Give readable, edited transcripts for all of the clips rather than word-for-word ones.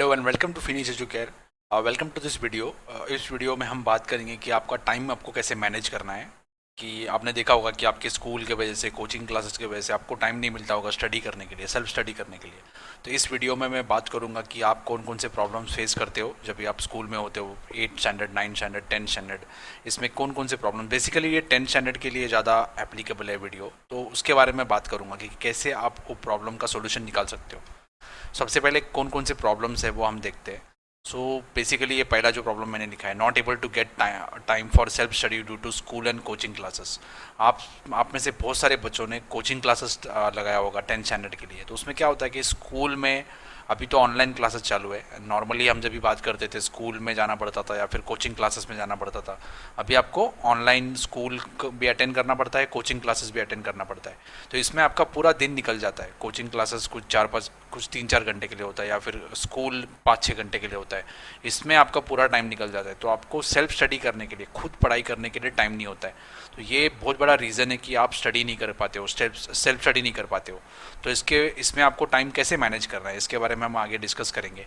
Hello and welcome to Finish Educare. Welcome to this video. इस video में हम बात करेंगे कि आपका टाइम आपको कैसे मैनेज करना है। कि आपने देखा होगा कि आपके स्कूल के वजह से, कोचिंग क्लासेस की वजह से आपको टाइम नहीं मिलता होगा स्टडी करने के लिए, सेल्फ स्टडी करने के लिए। तो इस वीडियो में मैं बात करूंगा कि आप कौन कौन से प्रॉब्लम्स फेस करते हो जब भी आप स्कूल में होते हो, 8 स्टैंडर्ड, 9 स्टैंडर्ड, 10 स्टैंडर्ड। इसमें कौन कौन से प्रॉब्लम, बेसिकली ये 10 स्टैंडर्ड के लिए ज़्यादा एप्लीकेबल है वीडियो, तो उसके बारे में बात करूंगा कि कैसे आप वो प्रॉब्लम का सोल्यूशन निकाल सकते हो। सबसे पहले कौन कौन से प्रॉब्लम्स है वो हम देखते हैं। सो बेसिकली ये पहला जो प्रॉब्लम मैंने लिखा है, not able to get time for self study due to school and coaching classes. आप में से बहुत सारे बच्चों ने कोचिंग क्लासेस लगाया होगा 10 स्टैंडर्ड के लिए। तो उसमें क्या होता है कि स्कूल में अभी तो ऑनलाइन क्लासेस चालू है। नॉर्मली हम जब भी बात करते थे स्कूल में जाना पड़ता था या फिर कोचिंग क्लासेस में जाना पड़ता था। अभी आपको ऑनलाइन स्कूल भी अटेंड करना पड़ता है, कोचिंग क्लासेस भी अटेंड करना पड़ता है। तो इसमें आपका पूरा दिन निकल जाता है। कोचिंग क्लासेस कुछ 3-4 घंटे के लिए होता है या फिर स्कूल 5-6 घंटे के लिए होता है। इसमें आपका पूरा टाइम निकल जाता है। तो आपको सेल्फ स्टडी करने के लिए, खुद पढ़ाई करने के लिए टाइम नहीं होता है। तो ये बहुत बड़ा रीज़न है कि आप स्टडी नहीं कर पाते हो, सेल्फ स्टडी नहीं कर पाते हो। तो इसमें आपको टाइम कैसे मैनेज करना है, इसके बारे में हम आगे डिस्कस करेंगे।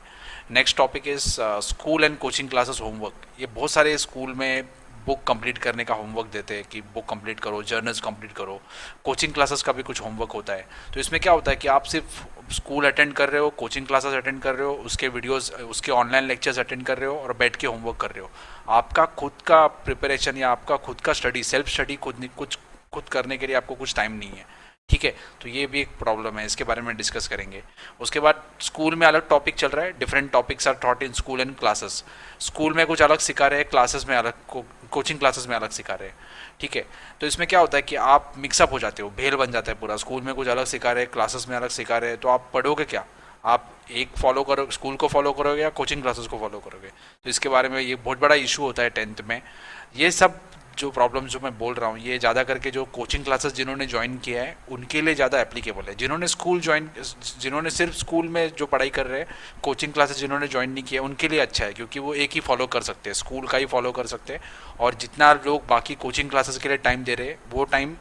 Next topic is school and coaching classes homework. ये बहुत सारे स्कूल में बुक कंप्लीट करने का होमवर्क देते हैं कि बुक कंप्लीट करो, जर्नल्स कंप्लीट करो। कोचिंग क्लासेस का भी कुछ होमवर्क होता है। तो इसमें क्या होता है कि आप सिर्फ स्कूल अटेंड कर रहे हो, कोचिंग क्लासेस अटेंड कर रहे हो, उसके वीडियोस, उसके ऑनलाइन लेक्चर्स अटेंड कर रहे हो और बैठ के होमवर्क कर रहे हो। आपका खुद का प्रिपरेशन या आपका खुद का स्टडी, सेल्फ स्टडी खुद करने के लिए आपको कुछ टाइम नहीं है। ठीक है, तो ये भी एक प्रॉब्लम है, इसके बारे में डिस्कस करेंगे। उसके बाद स्कूल में अलग टॉपिक चल रहा है, different topics are taught in school and classes. School में कुछ अलग सिखा रहे हैं, क्लासेस में अलग, कोचिंग क्लासेस में अलग सिखा रहे हैं। ठीक है, तो इसमें क्या होता है कि आप मिक्सअप हो जाते हो, भेल बन जाता है पूरा। स्कूल में कुछ अलग सिखा रहे हैं, क्लासेस में अलग सिखा रहे हैं, तो आप पढ़ोगे क्या? आप एक फॉलो करो, स्कूल को फॉलो करोगे या कोचिंग क्लासेस को फॉलो करोगे? तो इसके बारे में ये बहुत बड़ा इशू होता है 10th में। ये सब जो प्रॉब्लम जो मैं बोल रहा हूँ, ये ज़्यादा करके जो कोचिंग क्लासेस जिन्होंने ज्वाइन किया है उनके लिए ज़्यादा एप्लीकेबल है। जिन्होंने सिर्फ स्कूल में जो पढ़ाई कर रहे हैं, कोचिंग क्लासेस जिन्होंने ज्वाइन नहीं किया उनके लिए अच्छा है, क्योंकि वो एक ही फॉलो कर सकते हैं, स्कूल का ही फॉलो कर सकते हैं। और जितना लोग बाकी कोचिंग क्लासेस के लिए टाइम दे रहे हैं, वो टाइम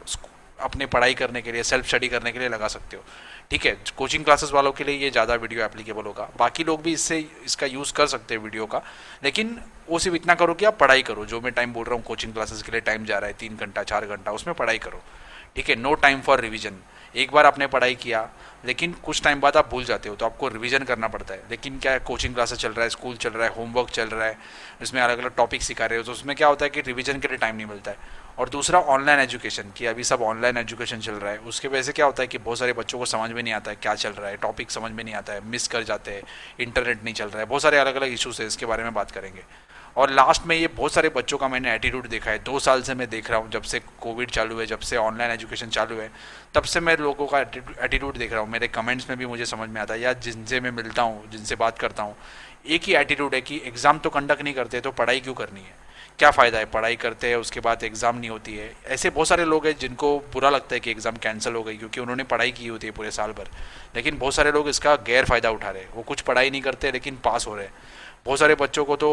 अपने पढ़ाई करने के लिए, सेल्फ स्टडी करने के लिए लगा सकते हो। ठीक है, कोचिंग क्लासेस वालों के लिए ये ज़्यादा वीडियो एप्लीकेबल होगा। बाकी लोग भी इसका यूज़ कर सकते हैं वीडियो का, लेकिन वो सिर्फ इतना करो कि आप पढ़ाई करो। जो मैं टाइम बोल रहा हूँ, कोचिंग क्लासेस के लिए टाइम जा रहा है 3 घंटा 4 घंटा, उसमें पढ़ाई करो। ठीक है, नो टाइम फॉर रिविजन। एक बार आपने पढ़ाई किया लेकिन कुछ टाइम बाद आप भूल जाते हो, तो आपको रिवीजन करना पड़ता है। लेकिन क्या है, कोचिंग क्लासेस चल रहा है, स्कूल चल रहा है, होमवर्क चल रहा है, इसमें अलग अलग टॉपिक सिखा रहे हो, तो उसमें क्या होता है कि रिवीजन के लिए टाइम नहीं मिलता है। और दूसरा, ऑनलाइन एजुकेशन, कि अभी सब ऑनलाइन एजुकेशन चल रहा है, उसके वजह से क्या होता है कि बहुत सारे बच्चों को समझ में नहीं आता है क्या चल रहा है, टॉपिक समझ में नहीं आता है, मिस कर जाते हैं, इंटरनेट नहीं चल रहा है, बहुत सारे अलग अलग इशूज़ है, इसके बारे में बात करेंगे। और लास्ट में, ये बहुत सारे बच्चों का मैंने एटीट्यूड देखा है, 2 साल से मैं देख रहा हूँ, जब से कोविड चालू है, जब से ऑनलाइन एजुकेशन चालू है, तब से मैं लोगों का एटीट्यूड देख रहा हूँ। मेरे कमेंट्स में भी मुझे समझ में आता है, या जिनसे मैं मिलता हूँ, जिनसे बात करता हूँ, एक ही एटीट्यूड है कि एग्ज़ाम तो कंडक्ट नहीं करते तो पढ़ाई क्यों करनी है, क्या फ़ायदा है, पढ़ाई करते हैं उसके बाद एग्ज़ाम नहीं होती है। ऐसे बहुत सारे लोग हैं जिनको बुरा लगता है कि एग्ज़ाम कैंसिल हो गई, क्योंकि उन्होंने पढ़ाई की होती है पूरे साल भर। लेकिन बहुत सारे लोग इसका गैर फ़ायदा उठा रहे हैं, वो कुछ पढ़ाई नहीं करते लेकिन पास हो रहे हैं। बहुत सारे बच्चों को तो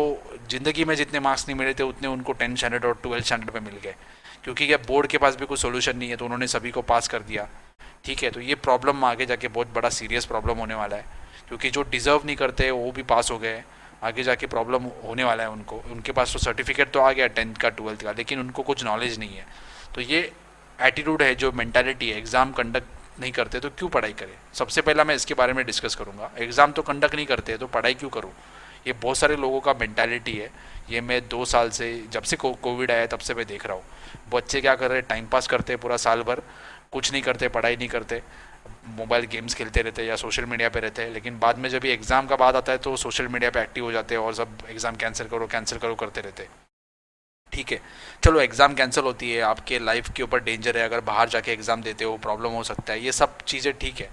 ज़िंदगी में जितने मार्क्स नहीं मिले थे उतने उनको 10 स्टैंडर्ड और 12 स्टैंडर्ड में मिल गए, क्योंकि क्या बोर्ड के पास भी कोई सोल्यूशन नहीं है, तो उन्होंने सभी को पास कर दिया। ठीक है, तो ये प्रॉब्लम आगे जाके बहुत बड़ा सीरियस प्रॉब्लम होने वाला है, क्योंकि जो डिज़र्व नहीं करते वो भी पास हो गए, आगे जाके प्रॉब्लम होने वाला है उनको। उनके पास तो सर्टिफिकेट तो आ गया 10th का 12th का, लेकिन उनको कुछ नॉलेज नहीं है। तो ये एटीट्यूड है, जो मेंटालिटी है, एग्ज़ाम कंडक्ट नहीं करते तो क्यों पढ़ाई करें। सबसे पहला मैं इसके बारे में डिस्कस करूँगा, एग्ज़ाम तो कंडक्ट नहीं करते तो पढ़ाई क्यों करूँ। ये बहुत सारे लोगों का मेंटालिटी है। ये मैं 2 साल से, जब से कोविड आया तब से मैं देख रहा हूँ। बच्चे क्या कर रहे हैं, टाइम पास करते हैं पूरा साल भर, कुछ नहीं करते, पढ़ाई नहीं करते, मोबाइल गेम्स खेलते रहते हैं या सोशल मीडिया पे रहते हैं। लेकिन बाद में जब भी एग्ज़ाम का बात आता है तो सोशल मीडिया पे एक्टिव हो जाते हैं और सब एग्ज़ाम कैंसिल करो करते रहते हैं। ठीक है, चलो एग्ज़ाम कैंसिल होती है, आपके लाइफ के ऊपर डेंजर है, अगर बाहर जाके एग्ज़ाम देते हो प्रॉब्लम हो सकता है, ये सब चीज़ें ठीक है।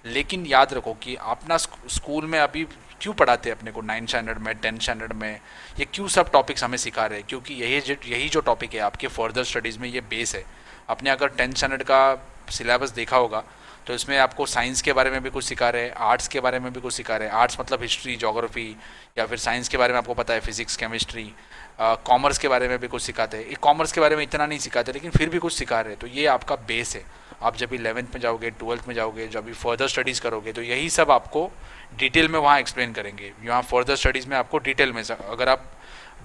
लेकिन याद रखो कि अपना स्कूल में अभी क्यों पढ़ाते हैं अपने को, 9 स्टैंडर्ड में, 10 स्टैंडर्ड में, ये क्यों सब टॉपिक्स हमें सिखा रहे हैं, क्योंकि यही जो टॉपिक है आपके फर्दर स्टडीज़ में, ये बेस है। आपने अगर 10 स्टैंडर्ड का सिलेबस देखा होगा तो इसमें आपको साइंस के बारे में भी कुछ सिखा रहे हैं, आर्ट्स के बारे में भी कुछ सिखा रहे हैं। आर्ट्स मतलब हिस्ट्री, जोग्राफी, या फिर साइंस के बारे में आपको पता है फिजिक्स, केमिस्ट्री। कॉमर्स के बारे में भी कुछ सिखाते हैं। कॉमर्स के बारे में इतना नहीं सिखाते लेकिन फिर भी कुछ सिखा रहे हैं, तो ये आपका बेस है। आप जब 11th में जाओगे, 12th में जाओगे, जब भी फर्दर स्टडीज़ करोगे, तो यही सब आपको डिटेल में वहाँ एक्सप्लेन करेंगे। यहाँ फर्दर स्टडीज़ में आपको डिटेल में, अगर आप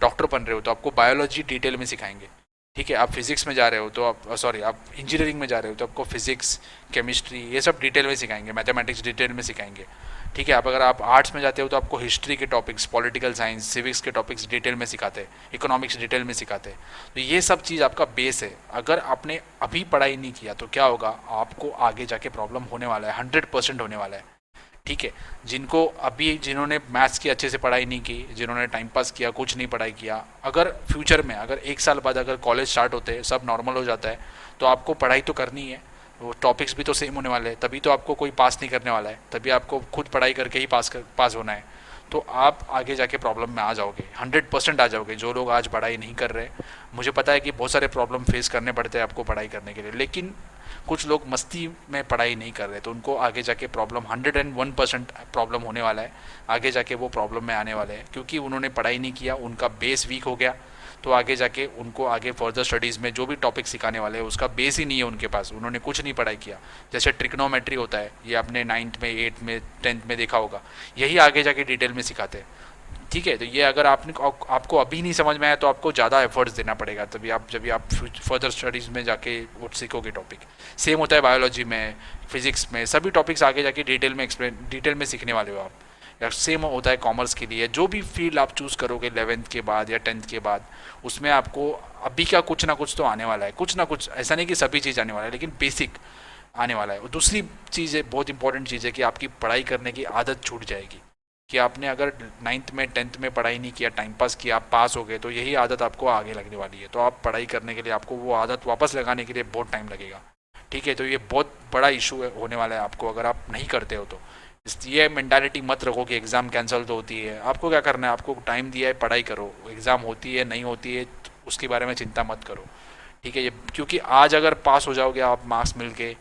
डॉक्टर बन रहे हो तो आपको बायोलॉजी डिटेल में सिखाएंगे। ठीक है, आप फिजिक्स में जा रहे हो तो आप सॉरी आप इंजीनियरिंग में जा रहे हो तो आपको फिजिक्स, केमिस्ट्री, ये सब डिटेल में सिखाएंगे, मैथमेटिक्स डिटेल में सिखाएंगे। ठीक है, अगर आप आर्ट्स में जाते हो तो आपको हिस्ट्री के टॉपिक्स, पॉलिटिकल साइंस, सिविक्स के टॉपिक्स डिटेल में सिखाते हैं, इकोनॉमिक्स डिटेल में सिखाते हैं। तो ये सब चीज़ आपका बेस है। अगर आपने अभी पढ़ाई नहीं किया तो क्या होगा, आपको आगे जाके प्रॉब्लम होने वाला है, 100% होने वाला है। ठीक है, जिनको अभी, जिन्होंने मैथ्स की अच्छे से पढ़ाई नहीं की, जिन्होंने टाइम पास किया, कुछ नहीं पढ़ाई किया, अगर फ्यूचर में, अगर 1 साल बाद अगर कॉलेज स्टार्ट होते हैं, सब नॉर्मल हो जाता है, तो आपको पढ़ाई तो करनी है, वो टॉपिक्स भी तो सेम होने वाले हैं, तभी तो आपको कोई पास नहीं करने वाला है, तभी आपको खुद पढ़ाई करके ही पास होना है। तो आप आगे जाके प्रॉब्लम में आ जाओगे, 100% आ जाओगे। जो लोग आज पढ़ाई नहीं कर रहे, मुझे पता है कि बहुत सारे प्रॉब्लम फेस करने पड़ते हैं आपको पढ़ाई करने के लिए, लेकिन कुछ लोग मस्ती में पढ़ाई नहीं कर रहे, तो उनको आगे जाके प्रॉब्लम, 101% प्रॉब्लम होने वाला है। आगे जाके वो प्रॉब्लम में आने वाले हैं, क्योंकि उन्होंने पढ़ाई नहीं किया, उनका बेस वीक हो गया। तो आगे जाके उनको आगे फर्दर स्टडीज़ में जो भी टॉपिक सिखाने वाले हैं उसका बेस ही नहीं है उनके पास, उन्होंने कुछ नहीं पढ़ाई किया। जैसे ट्रिग्नोमेट्री होता है, ये आपने 9th में, 8th में, 10th में देखा होगा, यही आगे जाके डिटेल में सिखाते हैं। ठीक है, तो ये अगर आपको अभी नहीं समझ में आया तो आपको ज़्यादा एफर्ट्स देना पड़ेगा, तभी आप, जब भी आप फर्दर स्टडीज़ में जाके वो सीखोगे टॉपिक। सेम होता है बायोलॉजी में, फिजिक्स में, सभी टॉपिक्स आगे जाके डिटेल में सीखने वाले हो आप। या सेम होता है कॉमर्स के लिए, जो भी फील्ड आप चूज़ करोगे 11th के बाद या 10th के बाद, उसमें आपको अभी का कुछ ना कुछ तो आने वाला है, कुछ ना कुछ, ऐसा नहीं कि सभी चीज़ आने वाला है, लेकिन बेसिक आने वाला है। और दूसरी चीज़ है, बहुत इंपॉर्टेंट चीज़ है, कि आपकी पढ़ाई करने की आदत छूट जाएगी। कि आपने अगर 9th में, 10th में पढ़ाई नहीं किया, टाइम पास किया, आप पास हो गए, तो यही आदत आपको आगे लगने वाली है। तो आप पढ़ाई करने के लिए, आपको वो आदत वापस लगाने के लिए बहुत टाइम लगेगा। ठीक है, तो ये बहुत बड़ा इशू होने वाला है आपको, अगर आप नहीं करते हो तो। ये मेंटालिटी मत रखो कि एग्ज़ाम कैंसिल तो होती है। आपको क्या करना है, आपको टाइम दिया है, पढ़ाई करो। एग्ज़ाम होती है, नहीं होती है, उसके बारे में चिंता मत करो। ठीक है, ये क्योंकि आज अगर पास हो जाओगे आप, मार्क्स मिल के,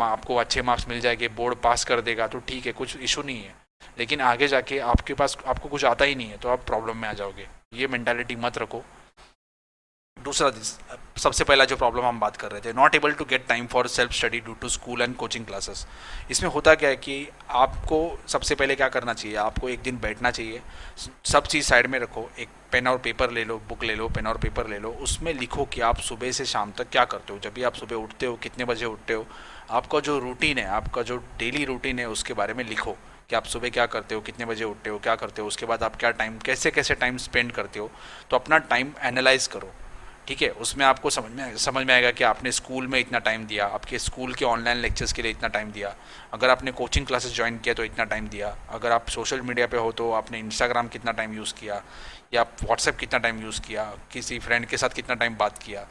आपको अच्छे मार्क्स मिल जाएंगे, बोर्ड पास कर देगा, तो ठीक है, कुछ इशू नहीं है। लेकिन आगे जाके आपके पास, आपको कुछ आता ही नहीं है, तो आप प्रॉब्लम में आ जाओगे। ये मेंटालिटी मत रखो। दूसरा, सबसे पहला जो प्रॉब्लम हम बात कर रहे थे, not able to get time for self study due to school and coaching classes. इसमें होता क्या है कि आपको सबसे पहले क्या करना चाहिए, आपको एक दिन बैठना चाहिए, सब चीज़ साइड में रखो, एक पेन और पेपर ले लो, बुक ले लो, पेन और पेपर ले लो, उसमें लिखो कि आप सुबह से शाम तक क्या करते हो। जब भी आप सुबह उठते हो, कितने बजे उठते हो, आपका जो रूटीन है, आपका जो डेली रूटीन है, उसके बारे में लिखो कि आप सुबह क्या करते हो, कितने बजे उठते हो, क्या करते हो, उसके बाद आप क्या टाइम, कैसे कैसे टाइम स्पेंड करते हो। तो अपना टाइम एनालाइज करो। ठीक है, उसमें आपको समझ में आएगा कि आपने स्कूल में इतना टाइम दिया, आपके स्कूल के ऑनलाइन लेक्चर्स के लिए इतना टाइम दिया, अगर आपने कोचिंग क्लासेस ज्वाइन किया तो इतना टाइम दिया, अगर आप सोशल मीडिया पे हो तो आपने इंस्टाग्राम कितना टाइम यूज़ किया, या आप व्हाट्सएप कितना टाइम यूज़ किया, किसी फ्रेंड के साथ कितना टाइम बात किया,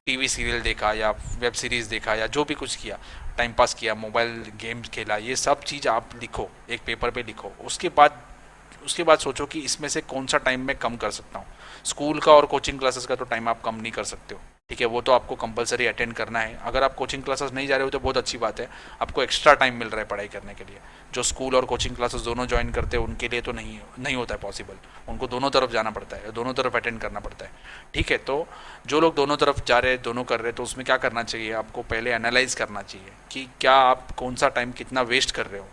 टीवी सीरियल देखा या वेब सीरीज़ देखा, या जो भी कुछ किया, टाइम पास किया, मोबाइल गेम्स खेला, ये सब चीज़ आप लिखो, एक पेपर पे लिखो। उसके बाद सोचो कि इसमें से कौन सा टाइम मैं कम कर सकता हूँ। स्कूल का और कोचिंग क्लासेस का तो टाइम आप कम नहीं कर सकते हो। ठीक है, वो तो आपको कंपलसरी अटेंड करना है। अगर आप कोचिंग क्लासेस नहीं जा रहे हो तो बहुत अच्छी बात है, आपको एक्स्ट्रा टाइम मिल रहा है पढ़ाई करने के लिए। जो स्कूल और कोचिंग क्लासेस दोनों ज्वाइन करते हैं उनके लिए तो नहीं होता है पॉसिबल, उनको दोनों तरफ जाना पड़ता है, दोनों तरफ अटेंड करना पड़ता है। ठीक है, तो जो लोग दोनों तरफ जा रहे हैं, दोनों कर रहे हैं, तो उसमें क्या करना चाहिए, आपको पहले एनालाइज करना चाहिए कि क्या आप कौन सा टाइम कितना वेस्ट कर रहे हो,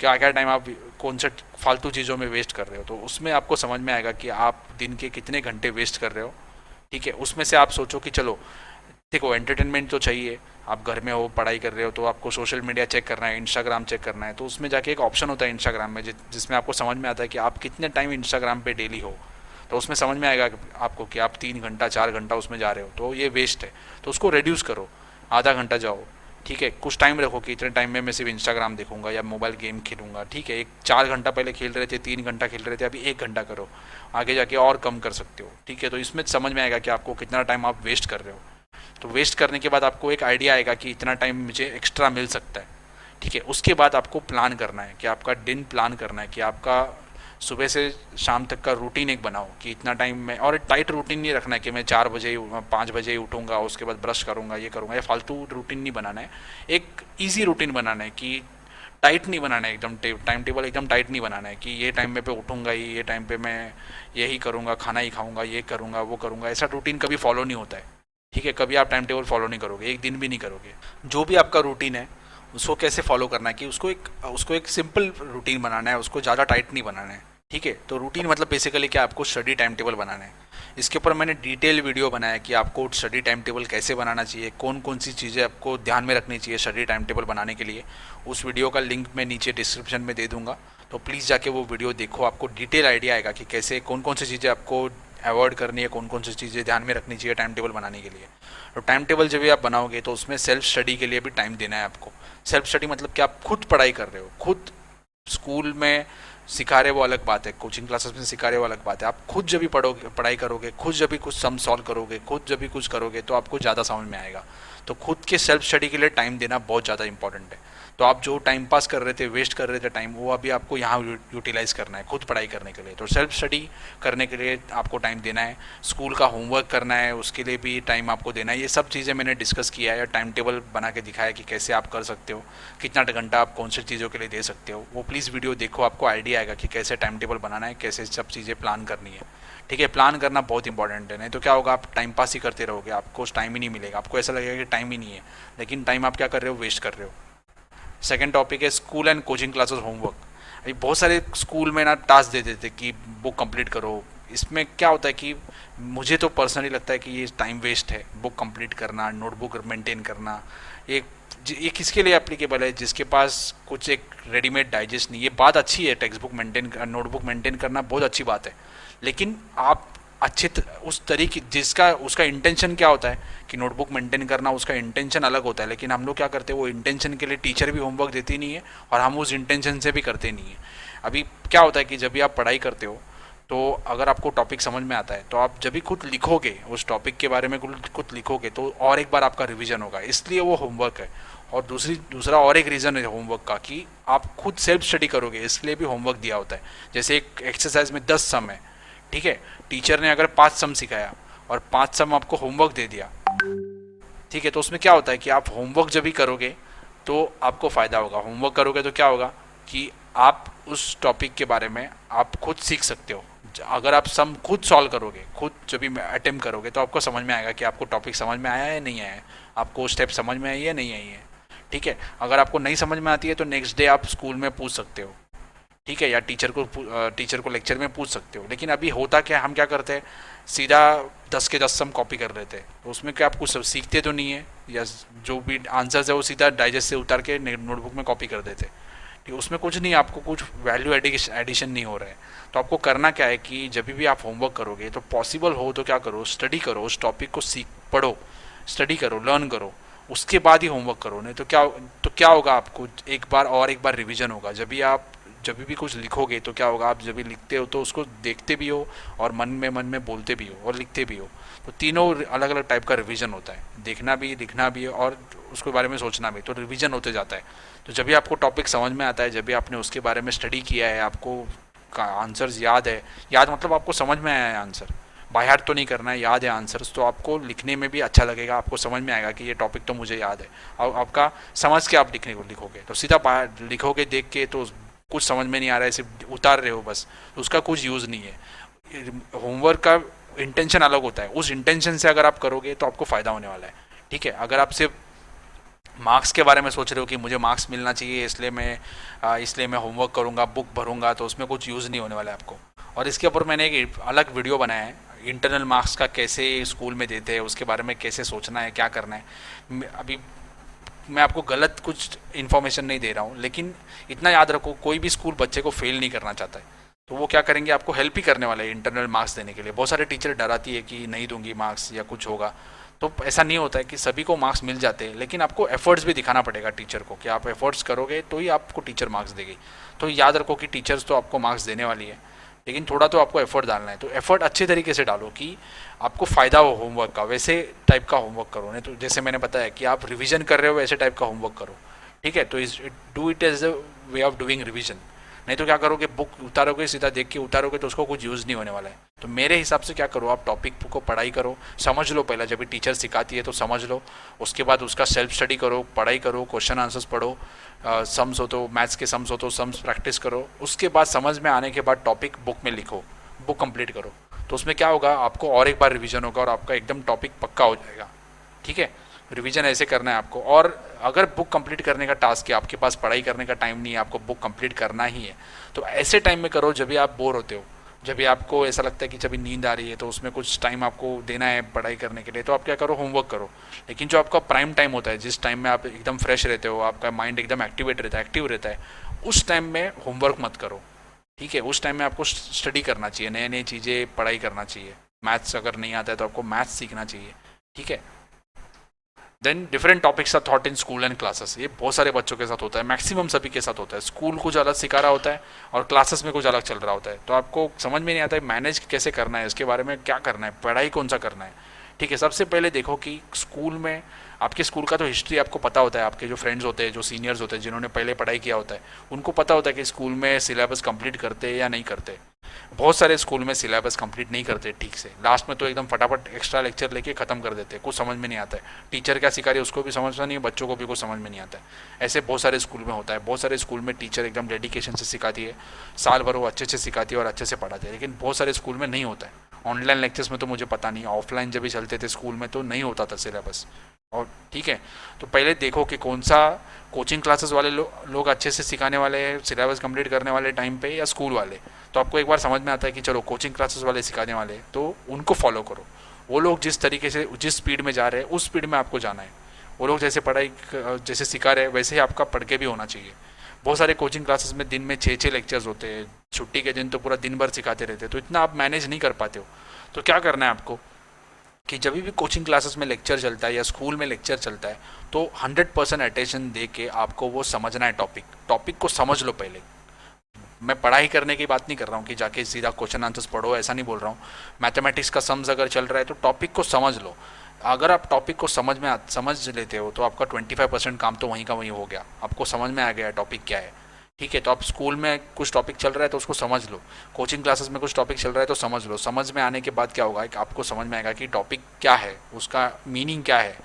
क्या क्या टाइम आप कौन से फालतू चीज़ों में वेस्ट कर रहे हो। तो उसमें आपको समझ में आएगा कि आप दिन के कितने घंटे वेस्ट कर रहे हो। ठीक है, उसमें से आप सोचो कि चलो, देखो एंटरटेनमेंट तो चाहिए, आप घर में हो, पढ़ाई कर रहे हो, तो आपको सोशल मीडिया चेक करना है, इंस्टाग्राम चेक करना है, तो उसमें जाके एक ऑप्शन होता है इंस्टाग्राम में जिसमें आपको समझ में आता है कि आप कितने टाइम इंस्टाग्राम पे डेली हो। तो उसमें समझ में आएगा आपको कि आप 3 घंटा 4 घंटा उसमें जा रहे हो, तो ये वेस्ट है। तो उसको रिड्यूस करो, आधा घंटा जाओ। ठीक है, कुछ टाइम रखो कि इतने टाइम में मैं सिर्फ इंस्टाग्राम देखूंगा या मोबाइल गेम खेलूंगा। ठीक है, एक 4 घंटा पहले खेल रहे थे, 3 घंटा खेल रहे थे, अभी 1 घंटा करो, आगे जाके और कम कर सकते हो। ठीक है, तो इसमें समझ में आएगा कि आपको कितना टाइम आप वेस्ट कर रहे हो। तो वेस्ट करने के बाद आपको एक आइडिया आएगा कि इतना टाइम मुझे एक्स्ट्रा मिल सकता है। ठीक है, उसके बाद आपको प्लान करना है कि आपका दिन प्लान करना है कि आपका सुबह से शाम तक का रूटीन एक बनाओ कि इतना टाइम में, और टाइट रूटीन नहीं रखना है कि मैं 4 बजे 5 बजे ही उठूँगा, उसके बाद ब्रश करूँगा, ये करूँगा, ये फालतू रूटीन नहीं बनाना है। एक ईजी रूटीन बनाना है कि टाइट नहीं बनाना है, एकदम टाइम टेबल एकदम टाइट नहीं बनाना है कि ये टाइम में पे उठूँगा ही, ये टाइम पे मैं यही करूँगा, खाना ही खाऊँगा, ये करूँगा, वो करूँगा, ऐसा रूटीन कभी फॉलो नहीं होता है। ठीक है, कभी आप टाइम टेबल फॉलो नहीं करोगे, एक दिन भी नहीं करोगे। जो भी आपका रूटीन है उसको कैसे फॉलो करना है कि उसको एक सिंपल रूटीन बनाना है, उसको ज़्यादा टाइट नहीं बनाना है। ठीक है, तो रूटीन मतलब बेसिकली क्या, आपको स्टडी टाइम टेबल बनाना है। इसके ऊपर मैंने डिटेल वीडियो बनाया कि आपको स्टडी टाइम टेबल कैसे बनाना चाहिए, कौन कौन सी चीज़ें आपको ध्यान में रखनी चाहिए स्टडी टाइम टेबल बनाने के लिए। उस वीडियो का लिंक मैं नीचे डिस्क्रिप्शन में दे दूंगा, तो प्लीज़ जाके वो वीडियो देखो, आपको डिटेल आइडिया आएगा कि कैसे कौन कौन सी चीज़ें आपको अवॉइड करनी है, कौन कौन सी चीज़ें ध्यान में रखनी चाहिए टाइम टेबल बनाने के लिए। तो टाइम टेबल जब भी आप बनाओगे तो उसमें सेल्फ स्टडी के लिए भी टाइम देना है आपको। सेल्फ स्टडी मतलब कि आप खुद पढ़ाई कर रहे हो, खुद स्कूल में सिखा रहे वो अलग बात है, कोचिंग क्लासेस में सिखा रहे वो अलग बात है। आप खुद जब भी पढ़ोगे, पढ़ाई करोगे, खुद जब भी कुछ सम सॉल्व करोगे, खुद जब भी कुछ करोगे तो आपको ज़्यादा समझ में आएगा। तो खुद के सेल्फ स्टडी के लिए टाइम देना बहुत ज़्यादा इंपॉर्टेंट है। तो आप जो टाइम पास कर रहे थे, वेस्ट कर रहे थे टाइम, वो अभी आपको यहाँ यूटिलाइज करना है खुद पढ़ाई करने के लिए। तो सेल्फ स्टडी करने के लिए आपको टाइम देना है, स्कूल का होमवर्क करना है उसके लिए भी टाइम आपको देना है। ये सब चीज़ें मैंने डिस्कस किया है, टाइम टेबल बना के दिखाया कि कैसे आप कर सकते हो, कितना घंटा आप कौन सी चीज़ों के लिए दे सकते हो। वो प्लीज़ वीडियो देखो, आपको आइडिया आएगा कि कैसे टाइम टेबल बनाना है, कैसे सब चीज़ें प्लान करनी है। ठीक है, प्लान करना बहुत इंपॉर्टेंट है, नहीं तो क्या होगा, आप टाइम पास ही करते रहोगे, आपको टाइम ही नहीं मिलेगा, आपको ऐसा लगेगा कि टाइम ही नहीं है, लेकिन टाइम आप क्या कर रहे हो, वेस्ट कर रहे हो। सेकेंड टॉपिक है school and coaching classes homework. अभी बहुत सारे स्कूल में ना टास्क दे देते कि बुक कंप्लीट करो। इसमें क्या होता है कि मुझे तो पर्सनली लगता है कि ये टाइम वेस्ट है, बुक कंप्लीट करना, नोटबुक मेंटेन करना। ये किसके लिए एप्लीकेबल है, जिसके पास कुछ एक रेडीमेड डाइजेस्ट नहीं। ये बात अच्छी है, text book maintain, notebook maintain करना बहुत अच्छी बात है, लेकिन आप उस तरीके जिसका उसका इंटेंशन क्या होता है कि नोटबुक मेंटेन करना, उसका इंटेंशन अलग होता है। लेकिन हम लोग क्या करते हैं, वो इंटेंशन के लिए टीचर भी होमवर्क देती नहीं है और हम उस इंटेंशन से भी करते नहीं है। अभी क्या होता है कि जब भी आप पढ़ाई करते हो तो अगर आपको टॉपिक समझ में आता है तो आप जब भी खुद लिखोगे, उस टॉपिक के बारे में खुद लिखोगे, तो और एक बार आपका रिविजन होगा, इसलिए वो होमवर्क है। और दूसरा और एक रीज़न है होमवर्क का कि आप खुद सेल्फ स्टडी करोगे, इसलिए भी होमवर्क दिया होता है। जैसे एक एक्सरसाइज में 10 सम है, ठीक है, टीचर ने अगर 5 सम सिखाया और 5 सम आपको होमवर्क दे दिया, ठीक है, तो उसमें क्या होता है कि आप होमवर्क जब भी करोगे तो आपको फ़ायदा होगा। होमवर्क करोगे तो क्या होगा कि आप उस टॉपिक के बारे में आप खुद सीख सकते हो। अगर आप सम खुद सॉल्व करोगे, खुद जब भी अटेम्प्ट करोगे, तो आपको समझ में आएगा कि आपको टॉपिक समझ में आया है नहीं आया है, आपको स्टेप समझ में आई है नहीं आई है। ठीक है, अगर आपको नहीं समझ में आती है तो नेक्स्ट डे आप स्कूल में पूछ सकते हो, ठीक है, या टीचर को लेक्चर में पूछ सकते हो। लेकिन अभी होता क्या, हम क्या करते हैं, सीधा 10 के 10 सम कॉपी कर लेते हैं, तो उसमें क्या आप कुछ सीखते तो नहीं है, या जो भी आंसर्स है वो सीधा डाइजेस्ट से उतार के नोटबुक में कॉपी कर देते, ठीक, उसमें कुछ नहीं, आपको कुछ वैल्यू एडिशन नहीं हो रहा है। तो आपको करना क्या है कि जब भी आप होमवर्क करोगे तो पॉसिबल हो तो क्या करो, स्टडी करो, उस टॉपिक को पढ़ो, स्टडी करो, लर्न करो, उसके बाद ही होमवर्क करो। नहीं तो क्या होगा, आपको एक बार रिविजन होगा। जब भी कुछ लिखोगे तो क्या होगा, आप जब भी लिखते हो तो उसको देखते भी हो और मन में बोलते भी हो और लिखते भी हो। तो तीनों अलग अलग टाइप का रिवीजन होता है, देखना भी, लिखना भी और उसके बारे में सोचना भी, तो रिवीजन होते जाता है। तो जब भी आपको टॉपिक समझ में आता है, जब भी आपने उसके बारे में स्टडी किया है, आपको आंसर्स याद है, याद मतलब आपको समझ में आया है आंसर, बाय हार्ट तो नहीं करना है, याद है आंसर्स, तो आपको लिखने में भी अच्छा लगेगा, आपको समझ में आएगा कि ये टॉपिक तो मुझे याद है। और आपका समझ के आप लिखोगे, तो सीधा लिखोगे देख के तो कुछ समझ में नहीं आ रहा है, सिर्फ उतार रहे हो बस, तो उसका कुछ यूज़ नहीं है। होमवर्क का इंटेंशन अलग होता है, उस इंटेंशन से अगर आप करोगे तो आपको फ़ायदा होने वाला है। ठीक है, अगर आप सिर्फ मार्क्स के बारे में सोच रहे हो कि मुझे मार्क्स मिलना चाहिए इसलिए मैं होमवर्क करूँगा, बुक भरूँगा, तो उसमें कुछ यूज़ नहीं होने वाला है आपको। और इसके ऊपर मैंने एक अलग वीडियो बनाया है, इंटरनल मार्क्स का कैसे स्कूल में देते हैं, उसके बारे में कैसे सोचना है, क्या करना है। अभी मैं आपको गलत कुछ इन्फॉर्मेशन नहीं दे रहा हूँ, लेकिन इतना याद रखो, कोई भी स्कूल बच्चे को फेल नहीं करना चाहता है, तो वो क्या करेंगे, आपको हेल्प ही करने वाले हैं इंटरनल मार्क्स देने के लिए। बहुत सारे टीचर डराती है कि नहीं दूंगी मार्क्स या कुछ होगा, तो ऐसा नहीं होता है कि सभी को मार्क्स मिल जाते हैं, लेकिन आपको एफर्ट्स भी दिखाना पड़ेगा टीचर को कि आप एफर्ट्स करोगे तो ही आपको टीचर मार्क्स देगी। तो याद रखो कि टीचर्स तो आपको मार्क्स देने वाली है, लेकिन थोड़ा तो आपको एफर्ट डालना है। तो एफर्ट अच्छे तरीके से डालो कि आपको फ़ायदा हो होमवर्क का, वैसे टाइप का होमवर्क करो। नहीं तो जैसे मैंने बताया कि आप रिवीजन कर रहे हो, वैसे टाइप का होमवर्क करो। ठीक है, तो do it as a way of doing revision. नहीं तो क्या करोगे, बुक उतारोगे, सीधा देख के उतारोगे, तो उसको कुछ यूज़ नहीं होने वाला है। तो मेरे हिसाब से क्या करो, आप टॉपिक को पढ़ाई करो, समझ लो पहले, जब भी टीचर सिखाती है तो समझ लो, उसके बाद उसका सेल्फ स्टडी करो, पढ़ाई करो, क्वेश्चन आंसर्स पढ़ो, सम्स हो तो मैथ्स के सम्स हो तो सम्स प्रैक्टिस करो। उसके बाद समझ में आने के बाद टॉपिक बुक में लिखो, बुक कंप्लीट करो। तो उसमें क्या होगा, आपको और एक बार रिवीजन होगा और आपका एकदम टॉपिक पक्का हो जाएगा। ठीक है, रिवीजन ऐसे करना है आपको। और अगर बुक कंप्लीट करने का टास्क है, आपके पास पढ़ाई करने का टाइम नहीं है, आपको बुक कंप्लीट करना ही है, तो ऐसे टाइम में करो जब भी आप बोर होते हो, जब भी आपको ऐसा लगता है कि जब भी नींद आ रही है तो उसमें कुछ टाइम आपको देना है पढ़ाई करने के लिए, तो आप क्या करो, होमवर्क करो। लेकिन जो आपका प्राइम टाइम होता है, जिस टाइम में आप एकदम फ्रेश रहते हो, आपका माइंड एकदम एक्टिवेट रहता है, एक्टिव रहता है, उस टाइम में होमवर्क मत करो। ठीक है, उस टाइम में आपको स्टडी करना चाहिए, नए नई चीज़ें पढ़ाई करना चाहिए। मैथ्स अगर नहीं आता है तो आपको मैथ्स सीखना चाहिए। ठीक है, then different topics are taught in school and classes. ये बहुत सारे बच्चों के साथ होता है, मैक्सिमम सभी के साथ होता है। स्कूल कुछ अलग सिखा रहा होता है और क्लासेस में कुछ अलग चल रहा होता है, तो आपको समझ में नहीं आता है मैनेज कैसे करना है, इसके बारे में क्या करना है, पढ़ाई कौन सा करना है। ठीक है, सबसे पहले देखो कि स्कूल में, आपके स्कूल का तो हिस्ट्री आपको पता होता है, आपके जो फ्रेंड्स होते हैं, जो सीनियर्स होते हैं, जिन्होंने पहले पढ़ाई किया होता है, उनको पता होता है कि स्कूल में सिलेबस कंप्लीट करते हैं या नहीं करते। बहुत सारे स्कूल में सिलेबस कंप्लीट नहीं करते ठीक से, लास्ट में तो एकदम फटाफट एक्स्ट्रा लेक्चर लेके ख़त्म कर देते हैं, कुछ समझ में नहीं आता है। टीचर क्या सिखा रही है उसको भी समझना नहीं है, बच्चों को भी कुछ समझ में नहीं आता है। ऐसे बहुत सारे स्कूल में होता है। बहुत सारे स्कूल में टीचर एकदम डेडिकेशन से सिखाती है, साल भर वो अच्छे से सिखाती है और अच्छे से पढ़ाती है, लेकिन बहुत सारे स्कूल में नहीं होता है। ऑनलाइन लेक्चर्स में तो मुझे पता नहीं, ऑफलाइन जब भी चलते थे स्कूल में तो नहीं होता था सिलेबस। और ठीक है, तो पहले देखो कि कौन सा कोचिंग क्लासेस वाले लोग अच्छे से सिखाने वाले हैं सिलेबस कंप्लीट करने वाले टाइम पे, या स्कूल वाले। तो आपको एक बार समझ में आता है कि चलो कोचिंग क्लासेस वाले सिखाने वाले, तो उनको फॉलो करो। वो लोग जिस तरीके से, जिस स्पीड में जा रहे हैं, उस स्पीड में आपको जाना है। वो लोग जैसे पढ़ाई जैसे सिखा रहे हैं वैसे ही आपका पढ़ के भी होना चाहिए। बहुत सारे कोचिंग क्लासेस में दिन में 6-6 लेक्चर्स होते हैं, छुट्टी के दिन तो पूरा दिन भर सिखाते रहते हैं, तो इतना आप मैनेज नहीं कर पाते हो। तो क्या करना है आपको कि जब भी कोचिंग क्लासेस में लेक्चर चलता है या स्कूल में लेक्चर चलता है, तो 100% अटेंशन दे के आपको वो समझना है। टॉपिक को समझ लो पहले। मैं पढ़ाई करने की बात नहीं कर रहा हूँ कि जाके सीधा क्वेश्चन आंसर्स पढ़ो, ऐसा नहीं बोल रहा हूँ। मैथमेटिक्स का सम्स अगर चल रहा है तो टॉपिक को समझ लो। अगर आप टॉपिक को समझ लेते हो तो आपका 25% काम तो वहीं का वहीं हो गया, आपको समझ में आ गया टॉपिक क्या है। ठीक है, तो आप स्कूल में कुछ टॉपिक चल रहा है तो उसको समझ लो, कोचिंग क्लासेस में कुछ टॉपिक चल रहा है तो समझ लो। समझ में आने के बाद क्या होगा कि आपको समझ में आएगा कि टॉपिक क्या है, उसका मीनिंग क्या है।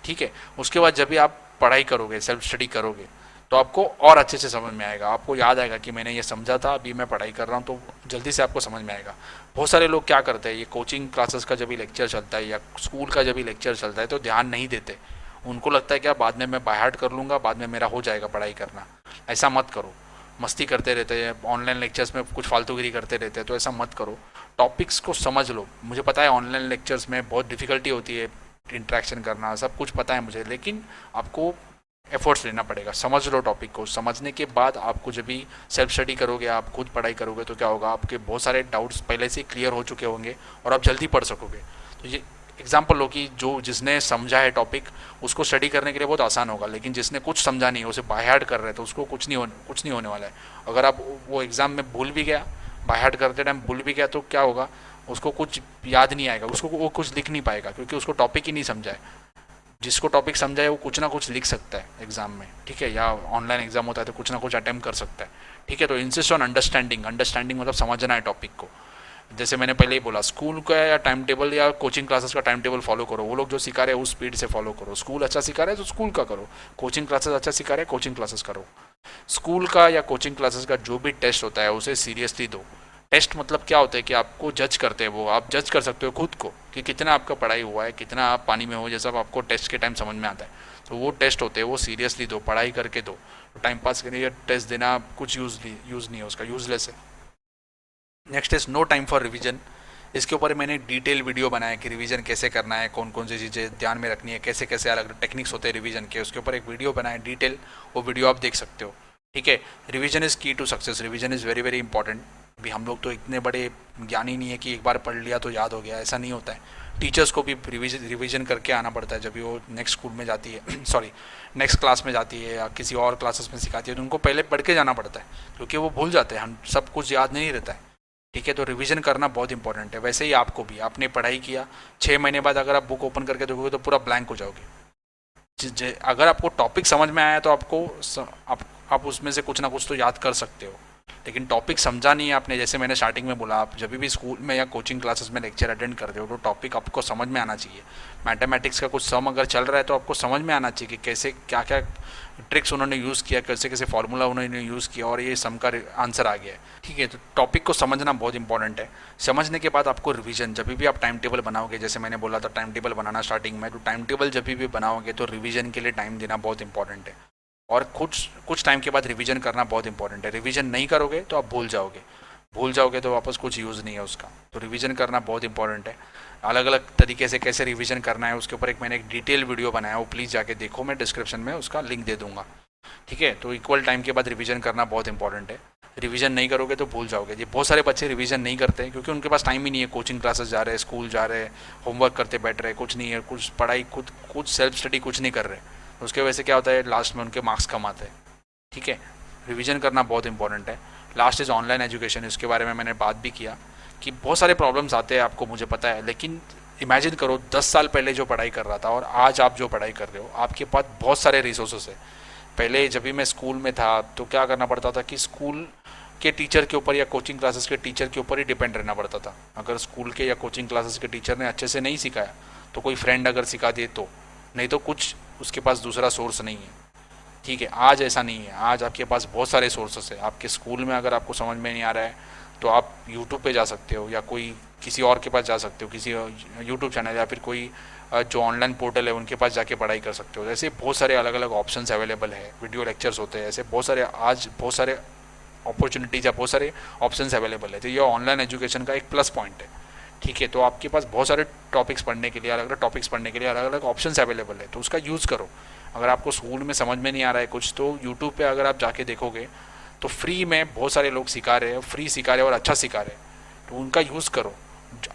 ठीक है, उसके बाद जब भी आप पढ़ाई करोगे, सेल्फ स्टडी करोगे, तो आपको और अच्छे से समझ में आएगा। आपको याद आएगा कि मैंने ये समझा था, अभी मैं पढ़ाई कर रहा हूँ, तो जल्दी से आपको समझ में आएगा। बहुत सारे लोग क्या करते हैं, ये कोचिंग क्लासेस का जब भी लेक्चर चलता है या स्कूल का जब भी लेक्चर चलता है तो ध्यान नहीं देते। उनको लगता है कि बाद में मैं बाय हार्ट कर लूँगा, बाद में मेरा हो जाएगा पढ़ाई करना। ऐसा मत करो। मस्ती करते रहते हैं, ऑनलाइन लेक्चर्स में कुछ फालतूगिरी करते रहते हैं, तो ऐसा मत करो। टॉपिक्स को समझ लो। मुझे पता है ऑनलाइन लेक्चर्स में बहुत डिफ़िकल्टी होती है, इंट्रैक्शन करना, सब कुछ पता है मुझे, लेकिन आपको एफर्ट्स लेना पड़ेगा। समझ लो टॉपिक को। समझने के बाद आपको जब भी सेल्फ स्टडी करोगे, आप खुद पढ़ाई करोगे, तो क्या होगा, आपके बहुत सारे डाउट्स पहले से क्लियर हो चुके होंगे और आप जल्दी पढ़ सकोगे। तो ये एग्जाम्पल लो कि जो जिसने समझा है टॉपिक, उसको स्टडी करने के लिए बहुत आसान होगा, लेकिन जिसने कुछ समझा नहीं, उसे बाय हार्ट कर रहे हैं, तो उसको कुछ नहीं होने वाला है। अगर आप वो एग्ज़ाम में भूल भी गया, बाय हार्ट करते टाइम भूल भी गया, तो क्या होगा, उसको कुछ याद नहीं आएगा, उसको वो कुछ लिख नहीं पाएगा, क्योंकि उसको टॉपिक ही नहीं समझा है। जिसको टॉपिक समझा है वो कुछ ना कुछ लिख सकता है एग्जाम में। ठीक है, या ऑनलाइन एग्जाम होता है तो कुछ ना कुछ अटेम्प्ट कर सकता है। ठीक है, तो इंसिस्ट ऑन अंडरस्टैंडिंग। अंडरस्टैंडिंग मतलब समझना है टॉपिक को। जैसे मैंने पहले ही बोला, स्कूल का या टाइम टेबल या कोचिंग क्लासेस का टाइम टेबल फॉलो करो। वो लोग जो सिखा रहे हैं उस स्पीड से फॉलो करो। स्कूल अच्छा सिखा रहे हैं तो स्कूल का करो, कोचिंग क्लासेस अच्छा सिखा रहे हैं, कोचिंग क्लासेस करो। स्कूल का या कोचिंग क्लासेस का जो भी टेस्ट होता है उसे सीरियसली दो। टेस्ट मतलब क्या होता है कि आपको जज करते हैं वो, आप जज कर सकते हो खुद को कि कितना आपका पढ़ाई हुआ है, कितना आप पानी में हो, जैसा आपको टेस्ट के टाइम समझ में आता है। तो वो टेस्ट होते हैं, वो सीरियसली दो, पढ़ाई करके दो। टाइम पास के लिए टेस्ट देना कुछ यूज़ नहीं है उसका, यूजलेस है। Next is no time for revision. इसके ऊपर मैंने डिटेल वीडियो बनाया कि रिवीजन कैसे करना है, कौन कौन सी चीज़ें ध्यान में रखनी है, कैसे कैसे अलग टेक्निक्स होते हैं रिवीजन के, उसके ऊपर एक वीडियो बनाया डिटेल। वो वीडियो आप देख सकते हो। ठीक है, revision is key to success. Revision is very very important. अभी हम लोग तो इतने बड़े ज्ञानी नहीं है कि एक बार पढ़ लिया तो याद हो गया, ऐसा नहीं होता है। टीचर्स को भी रिवीजन करके आना पड़ता है। जब भी वो नेक्स्ट स्कूल में जाती है सॉरी नेक्स्ट क्लास में जाती है या किसी और क्लासेस में सिखाती है, तो उनको पहले पढ़ के जाना पड़ता है, क्योंकि वो भूल जाते हैं, हम सब कुछ याद नहीं रहता है। ठीक है, तो रिवीजन करना बहुत इंपॉर्टेंट है। वैसे ही आपको भी, आपने पढ़ाई किया, 6 महीने बाद अगर आप बुक ओपन करके देखोगे तो पूरा ब्लैंक हो जाओगे। अगर आपको टॉपिक समझ में आया तो आप उसमें से कुछ ना कुछ तो याद कर सकते हो, लेकिन टॉपिक समझा नहीं है आपने। जैसे मैंने स्टार्टिंग में बोला, आप जब भी स्कूल में या कोचिंग क्लासेस में लेक्चर अटेंड कर रहे हो तो टॉपिक आपको समझ में आना चाहिए। मैथमेटिक्स का कुछ सम अगर चल रहा है तो आपको समझ में आना चाहिए कि कैसे क्या क्या ट्रिक्स उन्होंने यूज़ किया, कैसे कैसे फार्मूला उन्होंने यूज़ किया और ये सम का आंसर आ गया है। ठीक है, तो टॉपिक को समझना बहुत इंपॉर्टेंट है। समझने के बाद आपको रिवीजन, जब भी आप टाइम टेबल बनाओगे, जैसे मैंने बोला था टाइम टेबल बनाना स्टार्टिंग में, तो टाइम टेबल जब भी बनाओगे तो रिवीजन के लिए टाइम देना बहुत इंपॉर्टेंट है। और कुछ कुछ टाइम के बाद रिवीजन करना बहुत इंपॉर्टेंट है। रिवीजन नहीं करोगे तो आप भूल जाओगे तो वापस कुछ यूज़ नहीं है उसका। तो रिवीजन करना बहुत इंपॉर्टेंट है। अलग अलग तरीके से कैसे रिवीजन करना है उसके ऊपर मैंने एक डिटेल वीडियो बनाया, वो प्लीज़ जाके देखो, मैं डिस्क्रिप्शन में उसका लिंक दे दूंगा। ठीक है, तो इक्वल टाइम के बाद रिवीजन करना बहुत इंपॉर्टेंट है। रिवीजन नहीं करोगे तो भूल जाओगे। ये बहुत सारे बच्चे रिवीजन नहीं करते हैं क्योंकि उनके पास टाइम ही नहीं है। कोचिंग क्लासेस जा रहे हैं, स्कूल जा रहे हैं, होमवर्क करते बैठ रहे हैं, कुछ नहीं है, कुछ पढ़ाई, कुछ सेल्फ स्टडी कुछ नहीं कर रहे। उसके वजह से क्या होता है, लास्ट में उनके मार्क्स कम आते हैं। ठीक है, रिवीजन करना बहुत इंपॉर्टेंट है। लास्ट इज ऑनलाइन एजुकेशन, इसके बारे में मैंने बात भी किया कि बहुत सारे प्रॉब्लम्स आते हैं आपको, मुझे पता है, लेकिन इमेजिन करो 10 साल पहले जो पढ़ाई कर रहा था और आज आप जो पढ़ाई कर रहे हो, आपके पास बहुत सारे रिसोर्सेस है। पहले जब भी मैं स्कूल में था तो क्या करना पड़ता था कि स्कूल के टीचर के ऊपर या कोचिंग क्लासेस के टीचर के ऊपर ही डिपेंड रहना पड़ता था। अगर स्कूल के या कोचिंग क्लासेस के टीचर ने अच्छे से नहीं सिखाया तो कोई फ्रेंड अगर सिखा दे तो, नहीं तो कुछ उसके पास दूसरा सोर्स नहीं है। ठीक है, आज ऐसा नहीं है। आज आपके पास बहुत सारे सोर्सेस है। आपके स्कूल में अगर आपको समझ में नहीं आ रहा है तो आप यूट्यूब पे जा सकते हो या कोई किसी और के पास जा सकते हो, किसी यूट्यूब चैनल या फिर कोई जो ऑनलाइन पोर्टल है उनके पास जाके पढ़ाई कर सकते हो। ऐसे बहुत सारे अलग अलग ऑप्शंस अवेलेबल है, वीडियो लेक्चर्स होते हैं, ऐसे बहुत सारे अपॉर्चुनिटीज़ या बहुत सारे ऑप्शंस अवेलेबल है। तो ये ऑनलाइन एजुकेशन का एक प्लस पॉइंट है। ठीक है, तो आपके पास बहुत सारे टॉपिक्स पढ़ने के लिए, अलग अलग टॉपिक्स पढ़ने के लिए अलग अलग ऑप्शंस अवेलेबल है, तो उसका यूज़ करो। अगर आपको स्कूल में समझ में नहीं आ रहा है कुछ, तो यूट्यूब पे अगर आप जाके देखोगे तो फ्री में बहुत सारे लोग सिखा रहे हैं, फ्री सिखा रहे हैं और अच्छा सिखा रहे हैं, तो उनका यूज़ करो।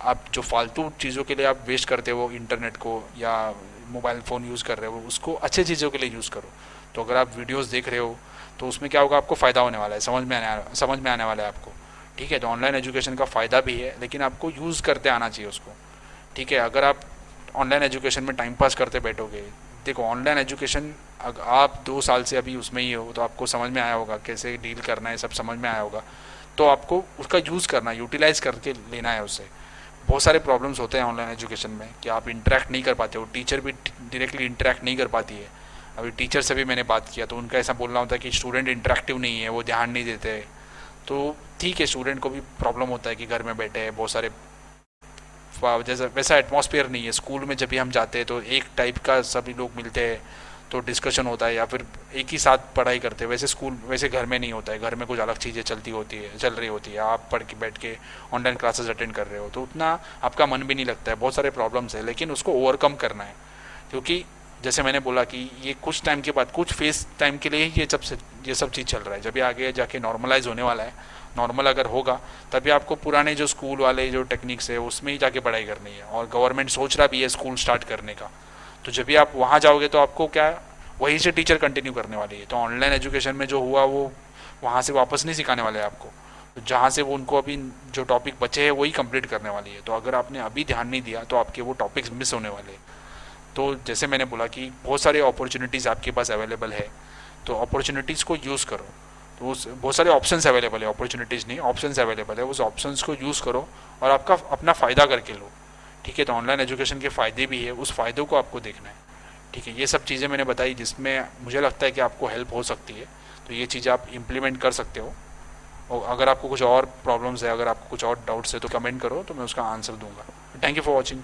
आप जो फालतू चीज़ों के लिए आप वेस्ट करते हो इंटरनेट को या मोबाइल फ़ोन यूज़ कर रहे हो, उसको अच्छे चीज़ों के लिए यूज़ करो। तो अगर आप वीडियोस देख रहे हो तो उसमें क्या होगा, आपको फ़ायदा होने वाला है, समझ में आने वाला है आपको। ठीक है, तो ऑनलाइन एजुकेशन का फ़ायदा भी है, लेकिन आपको यूज़ करते आना चाहिए उसको। ठीक है, अगर आप ऑनलाइन एजुकेशन में टाइम पास करते बैठोगे, देखो ऑनलाइन एजुकेशन आप 2 साल से अभी उसमें ही हो तो आपको समझ में आया होगा कैसे डील करना है, सब समझ में आया होगा। तो आपको उसका यूज़ करना, यूटिलाइज़ करके लेना है उससे। बहुत सारे प्रॉब्लम्स होते हैं ऑनलाइन एजुकेशन में कि आप इंटरेक्ट नहीं कर पाते हो, टीचर भी डायरेक्टली इंटरेक्ट नहीं कर पाती है। अभी टीचर से भी मैंने बात किया तो उनका ऐसा बोलना होता है कि स्टूडेंट इंटरेक्टिव नहीं है, वो ध्यान नहीं देते। तो ठीक है, स्टूडेंट को भी प्रॉब्लम होता है कि घर में बैठे हैं, बहुत सारे जैसा वैसा एटमॉस्फेयर नहीं है। स्कूल में जब भी हम जाते हैं तो एक टाइप का सभी लोग मिलते हैं तो डिस्कशन होता है या फिर एक ही साथ पढ़ाई करते हैं। वैसे घर में नहीं होता है, घर में कुछ अलग चीज़ें चल रही होती है। आप पढ़ के बैठ के ऑनलाइन क्लासेस अटेंड कर रहे हो तो उतना आपका मन भी नहीं लगता है, बहुत सारे प्रॉब्लम्स है, लेकिन उसको ओवरकम करना है। क्योंकि जैसे मैंने बोला कि ये कुछ टाइम के बाद, कुछ फेस टाइम के लिए ही ये सब चीज़ चल रहा है। जब ये आगे जाके नॉर्मलाइज होने वाला है, नॉर्मल अगर होगा तभी आपको पुराने जो स्कूल वाले जो टेक्निक्स है उसमें ही जाके पढ़ाई करनी है। और गवर्नमेंट सोच रहा भी है स्कूल स्टार्ट करने का, तो जब भी आप वहाँ जाओगे तो आपको क्या, वहीं से टीचर कंटिन्यू करने वाली है। तो ऑनलाइन एजुकेशन में जो हुआ वो वहाँ से वापस नहीं सिखाने वाले आपको, तो जहाँ से वो उनको अभी जो टॉपिक बचे हैं वही कंप्लीट करने वाली है। तो अगर आपने अभी ध्यान नहीं दिया तो आपके वो टॉपिक्स मिस होने वाले हैं। तो जैसे मैंने बोला कि बहुत सारे अपॉर्चुनिटीज़ आपके पास अवेलेबल है, तो अपॉर्चुनिटीज़ को यूज़ करो। तो उस बहुत सारे ऑप्शंस अवेलेबल है, अपॉर्चुनिटीज़ नहीं, ऑप्शंस अवेलेबल है, उस ऑप्शंस को यूज़ करो और आपका अपना फ़ायदा करके लो। ठीक है, तो ऑनलाइन एजुकेशन के फ़ायदे भी है, उस फ़ायदों को आपको देखना है। ठीक है, ये सब चीज़ें मैंने बताई जिसमें मुझे लगता है कि आपको हेल्प हो सकती है, तो ये चीज़ें आप इम्प्लीमेंट कर सकते हो। और अगर आपको कुछ और प्रॉब्लम्स है, अगर आपको कुछ और डाउट्स है तो कमेंट करो, तो मैं उसका आंसर दूंगा। Thank you for watching.